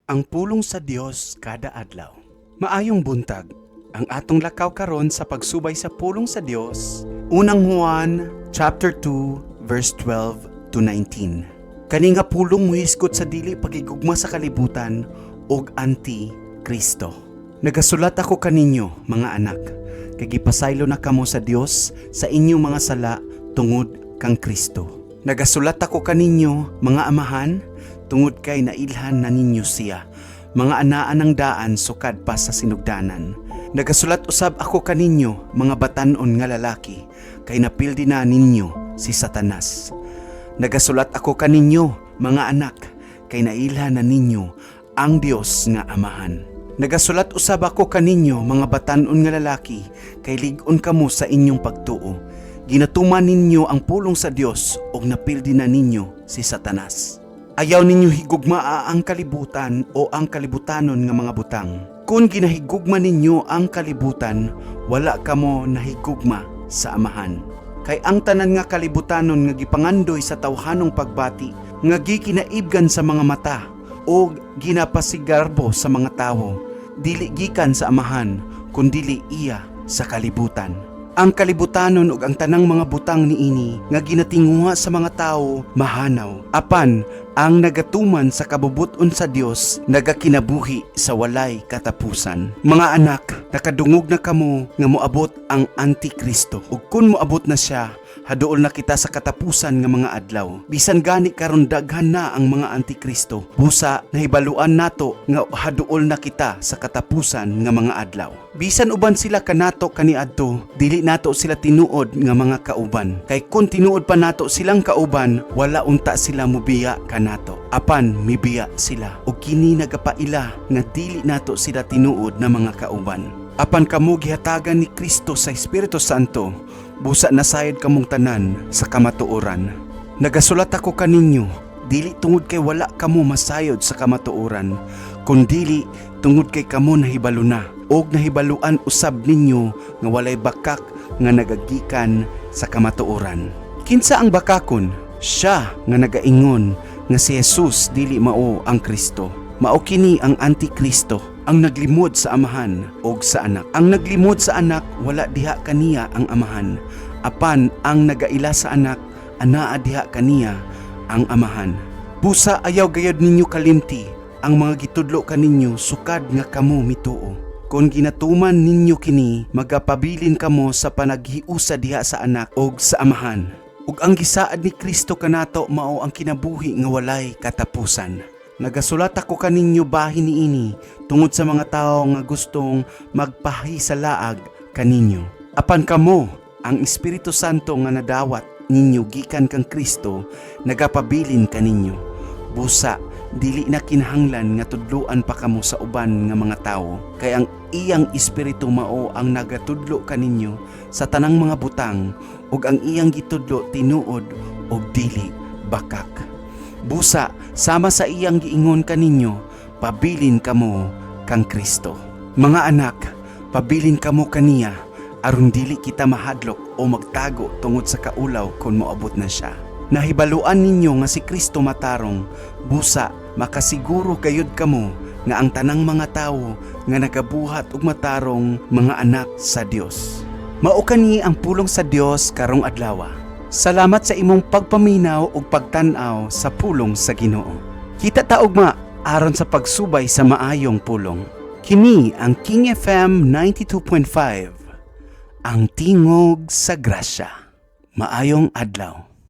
Ang pulong sa Dios kada adlaw. Maayong buntag, ang atong lakaw karon sa pagsubay sa pulong sa Dios. Unang Juan chapter 2 verse 12 to 19. Kani nga pulong muhisgot sa dili pagigugma sa kalibutan ug anti-Kristo. Nagasulat ako kaninyo, mga anak, kay gipasaylo na kamo sa Dios sa inyong mga sala tungod kang Kristo. Nagasulat ako kaninyo, mga amahan, tungod kay nailhan na ninyo siya, mga anaan ng daan sukad pa sa sinugdanan. Nagasulat usab ako kaninyo, mga batan-on nga lalaki, kay napildi na ninyo si Satanas. Nagasulat ako kaninyo, mga anak, kay nailhan na ninyo ang Dios nga amahan. Nagasulat usab ako kaninyo, mga batan-on nga lalaki, kay lig-on kamo sa inyong pagtuo. Ginatuman ninyo ang pulong sa Dios ug napildi na ninyo si Satanas. Ayaw ninyo higugmaa ang kalibutan o ang kalibutanon nga mga butang. Kung ginahigugma ninyo ang kalibutan, wala kamo nahigugma sa amahan. Kay ang tanan nga kalibutanon nga gipangandoy sa tawhanong pagbati, nga gikinaibgan sa mga mata o ginapasigarbo sa mga tawo, dili gikan sa amahan, kundili iya sa kalibutan. Ang kalibutanon ug ang tanang mga butang niini nga ginatinguha sa mga tawo mahanaw, apan ang nagatuman sa kabubuton sa Dios nagakinabuhi sa walay katapusan. Mga anak, nakadungog na kamo nga moabot ang Antikristo, ug kun moabot na siya, haduol na kita sa katapusan nga mga adlaw. Bisan gani karon daghan na ang mga Antikristo, busa nahibaluan nato nga haduol na kita sa katapusan nga mga adlaw. Bisan uban sila kanato kaniadto, dili nato sila tinuod nga mga kauban. Kay kun tinuod pa nato silang kauban, wala unta sila mubiya kanato. Apan mibiya sila, ug kini nagapaila nga dili nato sila tinuod na mga kauban. Apan kamo gihatagan ni Kristo sa Espiritu Santo, busa nasayod kamong tanan sa kamatuoran. Nagasulat ako kaninyo, dili tungod kay wala kamo masayod sa kamatuoran, kundili tungod kay kamo nahibalo na, og nahibaluan usab ninyo nga walay bakak nga nagagikan sa kamatuoran. Kinsa ang bakakon? Siya nga nagaingon nga si Jesus dili mao ang Kristo. Mao kini ang Antikristo, ang naglimod sa amahan og sa anak. Ang naglimod sa anak, wala diha kaniya ang amahan. Apan ang nagaila sa anak, anaa diha kaniya ang amahan. Busa ayaw gayud ninyo kalimti ang mga gitudlo kaninyo sukad nga kamo mituo. Kung ginatuman ninyo kini, magapabilin kamo sa panaghiusa diha sa anak og sa amahan. Ug ang gisaad ni Kristo kanato mao ang kinabuhi nga walay katapusan. Nagasulat ako kaninyo bahin niini tungod sa mga tawo nga gustong magpahisalaag kaninyo. Apan kamo, ang Espiritu Santo nga nadawat ninyo gikan kang Kristo, nagapabilin kaninyo. Busa, dili na kinahanglan nga tudloan pa kamo sa uban nga mga tawo, kay ang iyang Espiritu mao ang nagatudlo kaninyo sa tanang mga butang, ug ang iyang gitudlo tinuod og dili bakak. Busa, sama sa iyang giingon kaninyo, pabilin kamo kang Kristo. Mga anak, pabilin kamo kaniya, aron dili kita mahadlok o magtago tungod sa kaulaw kung moabot na siya. Nahibaluan ninyo nga si Kristo matarong, busa makasiguro gayud kamo nga ang tanang mga tawo nga nagabuhat og matarong mga anak sa Dios. Mao kani ang pulong sa Dios karong adlaw. Salamat sa imong pagpaminaw ug pagtan-aw sa pulong sa Ginoo. Kita ta ugma aron sa pagsubay sa maayong pulong. Kini ang King FM 92.5, ang tingog sa grasya. Maayong adlaw.